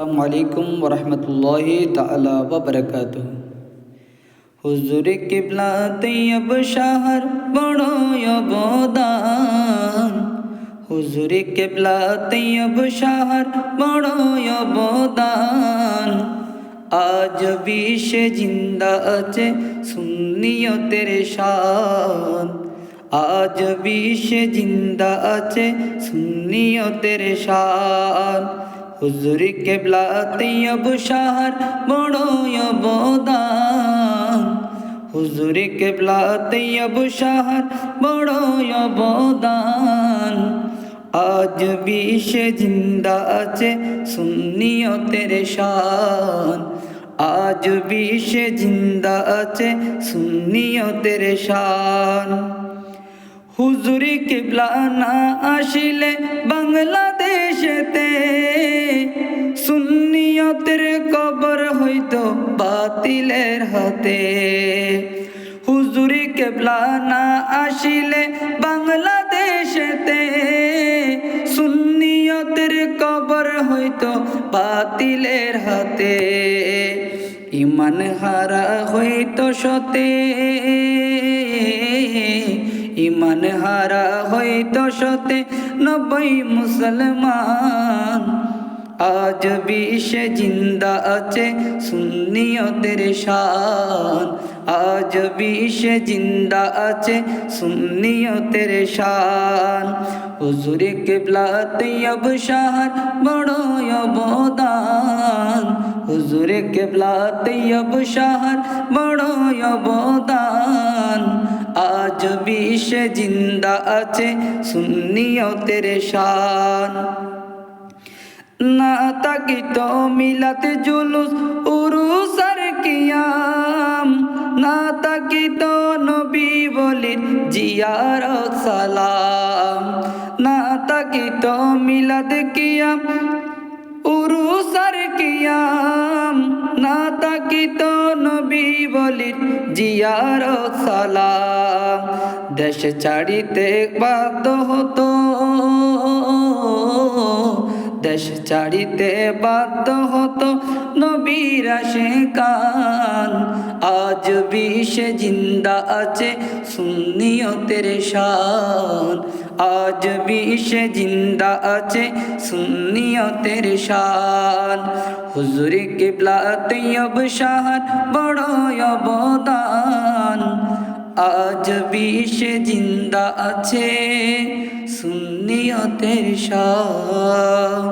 আসসালামু আলাইকুম ওয়া রাহমাতুল্লাহি তাআলা ওয়া বারাকাতুহু। হুজুরে কিবলা তৈয়ব শাহর বড় অবদান। হুজুরে কিবলা তৈয়ব শাহর বড় অবদান। আজ বিশ্বে জিন্দা আছে সুন্নিয়তের শান। আজ বিশ্বে জিন্দা আছে সুন্নিয়তের শান। হুজুরে কিবলা তৈয়ব শাহর বড় অবদান। হুজুরে কিবলা তৈয়ব শাহর বড় অবদান। আজ বিশ্বে জিন্দা আছে সুন্নিয়তের শান। আজ বিশ্বে জিন্দা আছে সুন্নিয়তের শান। হুজুরে কিবলা না আসিলে বাংলাদেশেতে সুন্নিয়তের কবর হইতো বাতিলের হাতে। হুজুরে কিবলা না আসিলে বাংলাদেশেতে সুন্নিয়তের কবর হইতো বাতিলের হাতে। ইমান হারা হইতো সতে, ইমান হারা হইতো সতে 90 মুসলমান। আজ বিশ্বে জিন্দা আছে সুন্নিয়তের শান। আজ বিশ্বে জিন্দা আছে সুন্নিয়তের শান। হুজুরে কিবলা তৈয়ব শাহর বড় অবদান। হুজুরে কিবলা তৈয়ব শাহর বড় অবদান। আজ বিশ্বে জিন্দা আছে সুন্নিয়তের শান। না তাকিত মিলাত জুলুস উরুস আর কিয়াম। না তাকিত নবী বলির জিয়ারত সালাম। না তাকিত মিলাদ কিয়াম উরুস আর কিয়াম। না তাকিত নবী বলির জিয়ারত সালাম। দেশ ছাড়িতে বাধ্য হতো, দেশ ছাড়িতে বাধ্য হতো নবীর আশিকান। আজ বিশ্বে জিন্দা আছে সুন্নিয়তের শান। আজ বিশ্বে জিন্দা আছে সুন্নিয়তের শান। হুজুরে কিবলা তৈয়ব শাহর বড় অবদান। আজ বিশ্বে জিন্দা আছে সুন্নিয়তের শান।